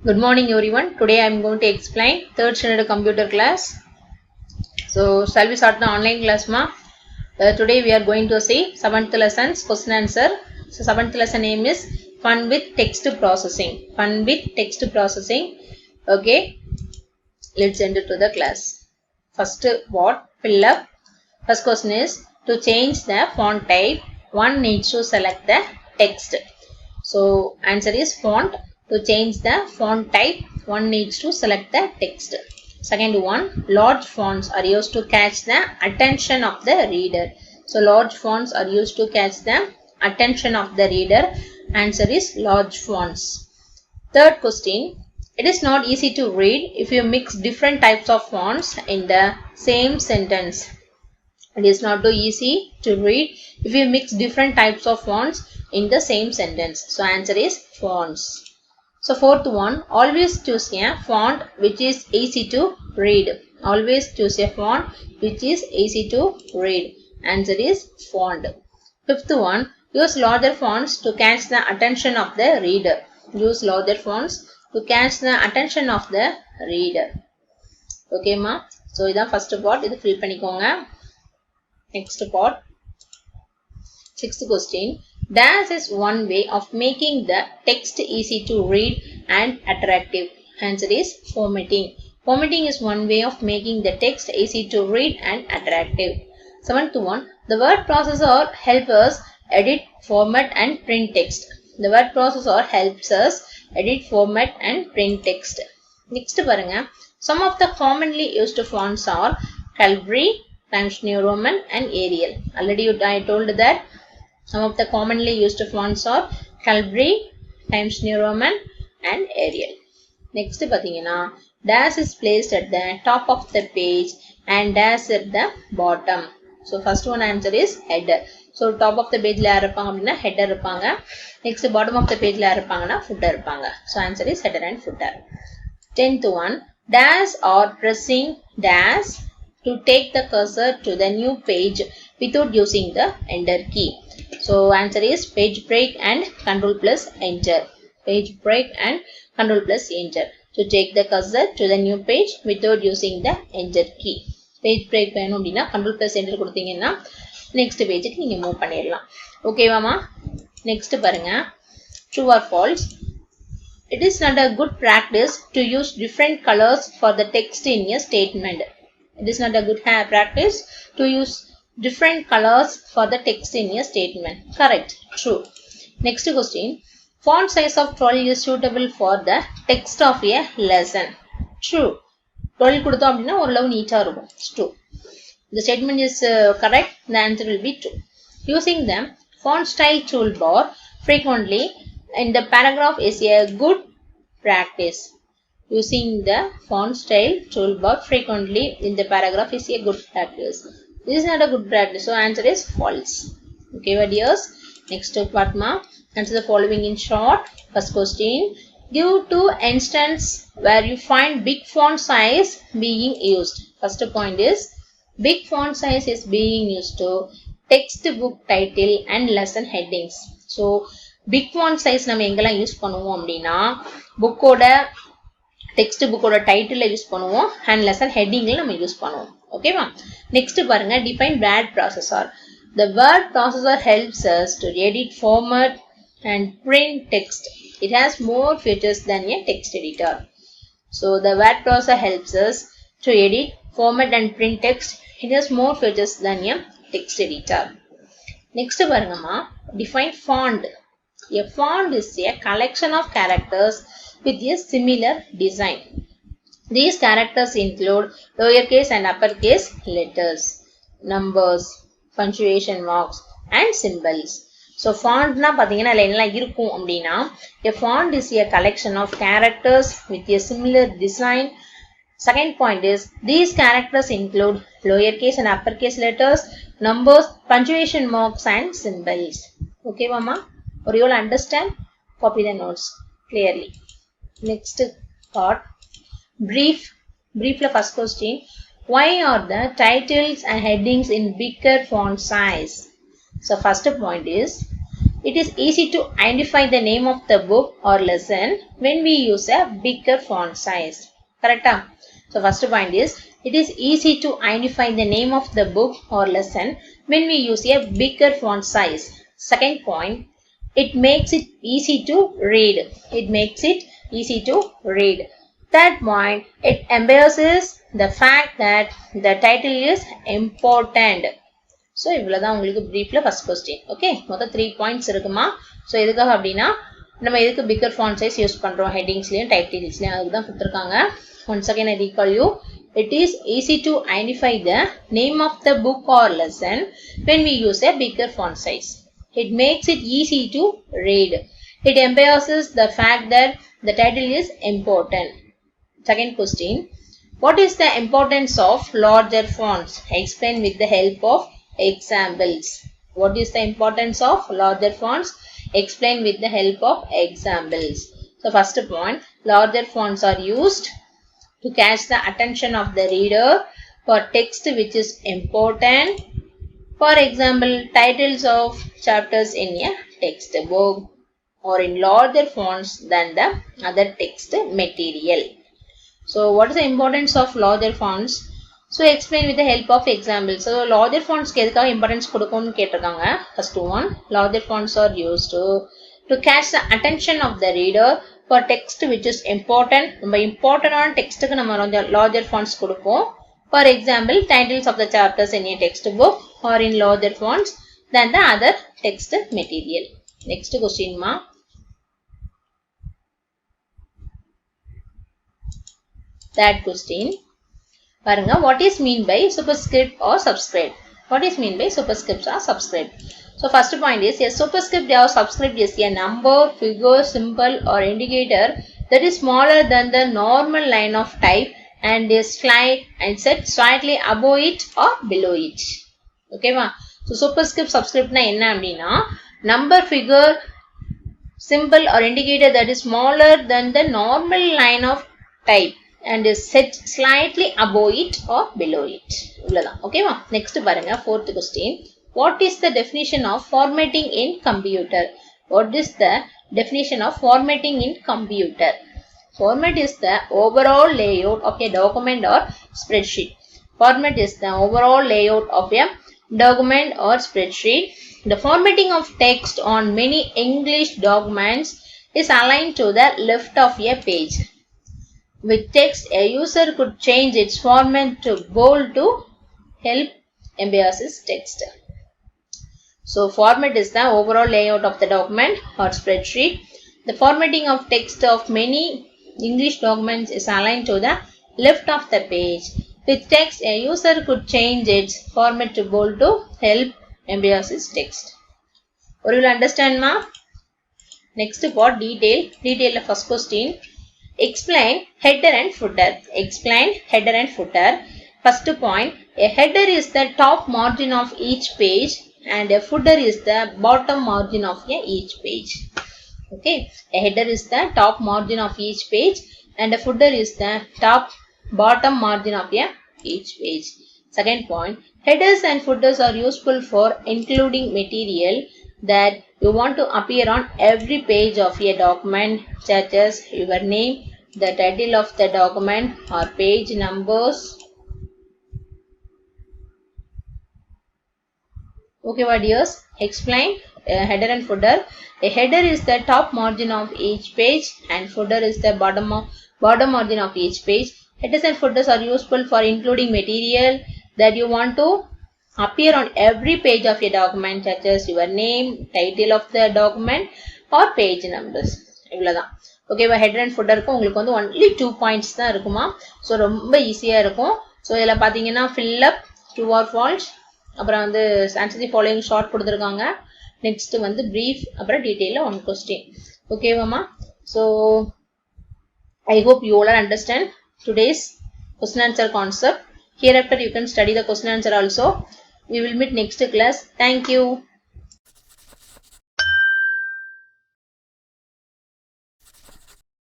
Good morning everyone. Today I am going to explain third standard computer class. So shall we start the online class ma? Today we are going to see 7th lessons question answer. So 7th lesson name is Fun with Text Processing. Fun with Text Processing. Okay. Let's enter to the class. First what? Fill up. First question is to change the font type. One needs to select the text. So answer is font. To change the font type, one needs to select the text. Second one, large fonts are used to catch the attention of the reader. So large fonts are used to catch the attention of the reader. Answer is large fonts. Third question, it is not easy to read if you mix different types of fonts in the same sentence. It is not too easy to read if you mix different types of fonts in the same sentence. So answer is fonts. So fourth one, always choose a font which is easy to read. Always choose a font which is easy to read. Answer is font. Fifth one, use larger fonts to catch the attention of the reader. Use larger fonts to catch the attention of the reader. Okay ma? So இதான் first part, இது fill பண்ணிக்கோங்க. Next part. Sixth question. Dash is one way of making the text easy to read and attractive. Answer is formatting. Formatting is one way of making the text easy to read and attractive. Seventh one. The word processor helps us edit, format and print text. The word processor helps us edit, format and print text. Next பாருங்க. Some of the commonly used fonts are Calibri, Times New Roman and Arial. Already I told that some of the commonly used fonts are Calibri, Times New Roman and Arial. Next பாத்தீங்கன்னா dash is placed at the top of the page and dash at the bottom. So first one answer is header. So top of the page ல யார் இருப்பாங்க அப்படின்னா header இருப்பாங்க. Next bottom of the page ல யார் இருப்பாங்கன்னா footer இருப்பாங்க. So answer is header and footer. 10th one, dash or pressing dash to take the cursor to the new page without using the enter key. So answer is page break and control plus enter. Page break and control plus enter to take the cursor to the new page without using the enter key. Page break வேணும் அப்படின்னா control plus enter கொடுத்தீங்கன்னா next பேஜுக்கு நீங்க move பண்ணிடலாம். ஓகேவாமா? Next பாருங்க, true or false. It is not a good practice to use different colors for the text in a statement. It is not a good practice to use different colors for the text in a statement. Correct. True. Next question. Font size of 12 is suitable for the text of a lesson. True. 12 கொடுத்தோம் அப்படின்னா ஓரளவு நீட்டா இருக்கும். True. The statement is correct. The answer will be true. Using the font style toolbar frequently in the paragraph is a good practice. Using the font style toolbar frequently in the paragraph is a good practice. This is not a good practice. So answer is false. Okay, my dears. Next part ma. Answer the following in short. First question. Give two instances where you find big font size being used. First point is big font size is being used to textbook title and lesson headings. So big font size நம்ம எங்கெல்லாம் use பண்ணுவோம் அப்படின்னா புக்கோட text புக்கோட title use பண்ணுவோம் and lesson ஹெட்டிங்ல நம்ம use பண்ணுவோம். ஓகேவா? நெக்ஸ்ட் பாருங்க, define word processor. The word processor helps us to edit, format and print text. It has more features than a text editor. So the word processor helps us to edit, format and print text. It has more features than a text editor. Next பாருங்கம்மா, define font. A font is a collection of characters with a similar design. These characters include lowercase and uppercase letters, numbers, punctuation marks and symbols. So font na பாத்தீங்கன்னா என்னெல்லாம் இருக்கும் அப்படின்னா a font is a collection of characters with a similar design. Second point is these characters include lowercase and uppercase letters, numbers, punctuation marks and symbols. Okay mama? Or you all understand? Copy the notes clearly. Next part. Brief la first question. Why are the titles and headings in bigger font size? So first point is It is easy to identify the name of the book or lesson when we use a bigger font size. Correct? So first point is, it is easy to identify the name of the book or lesson when we use a bigger font size. Second point, it makes it easy to read. It makes it easy to read. Third point, it emphasizes the fact that the title is important. So, இவ்வளவுதான் உங்களுக்கு briefல first question. Okay, மொத்தம் 3 points இருக்குமா. So, எதுக்காக அப்படின்னா நம்ம எதுக்கு bigger font size use பண்றோம் headingsலயும் titleslயும் அதுக்கு தான் கொடுத்திருக்காங்க. Once again I recall you, it is easy to identify the name of the book or lesson when we use a bigger font size. It makes it easy to read. It emphasizes the fact that the title is important. Second question, what is the importance of larger fonts? Explain with the help of examples. What is the importance of larger fonts? Explain with the help of examples. So first point, larger fonts are used to catch the attention of the reader for text which is important. For example, titles of chapters in a textbook or in larger fonts than the other text material. So what is the importance of larger fonts? So explain with the help of examples. So larger fonts க்கு எதுக்காக importance கொடுக்கணும்னு கேட்டிருக்காங்க. First one, larger fonts are used to catch the attention of the reader for text which is important. ரொம்ப இம்பார்ட்டன்டான டெக்ஸ்ட்டுக்கு நம்ம larger fonts கொடுப்போம். For example, titles of the chapters in a textbook or in larger fonts than the other text material. Next question ma. That question. பாருங்க, what is mean by superscript or subscript? What is mean by superscript or subscript? So first point is, a superscript or subscript is a number, figure, symbol or indicator that is smaller than the normal line of type and is set slightly above it or below it. Okay ma? So superscript, subscript na enna அப்படினா number, figure, symbol or indicator that is smaller than the normal line of type and is set slightly above it or below it. இவ்வளவுதான். Okay ma? Next பாருங்க, fourth question. What is the definition of formatting in computer? What is the definition of formatting in computer? Format is the overall layout of a document or spreadsheet. Format is the overall layout of a document or spreadsheet. The formatting of text on many English documents is aligned to the left of a page. With text, a user could change its format to bold to help emphasize text. So, format is the overall layout of the document or spreadsheet. The formatting of text of many English documents is aligned to the left of the page. With text, a user could change its format to bold to help emphasize text. Or you will understand ma? Next part, detail. Detail of first question. Explain header and footer. Explain header and footer. First point, a header is the top margin of each page and a footer is the bottom margin of each page. Okay, a header is the top margin of each page and a footer is the bottom margin of each page. Second point, headers and footers are useful for including material that you want to appear on every page of a document, such as your name, the title of the document or page numbers. Okay, what dears? Explain header and footer. A header is the top margin of each page and footer is the bottom margin of each page. Headers and footers are useful for including material that you want to appear on every page of your document, such as your name, title of the document or page numbers. இவ்வளவுதான். ஓகேவா? Header and ஃபுட்டருக்கு உங்களுக்கு வந்து only 2 points தான் இருக்குமா. So ரொம்ப ஈஸியாக இருக்கும். So இதில் பார்த்தீங்கன்னா ஃபில்லப், ட்ரூ ஆர் ஃபால்ஸ், அப்புறம் வந்து ஆன்சர் தி ஃபாலோயிங் ஷார்ட் கொடுத்துருக்காங்க. நெக்ஸ்ட் வந்து பிரீஃப், அப்புறம் டீட்டெயிலில் 1 கொஸ்டின். ஓகேவாம்மா? So I hope you all understand today's question answer concept. Hereafter you can study the question answer also. We will meet next class. Thank you.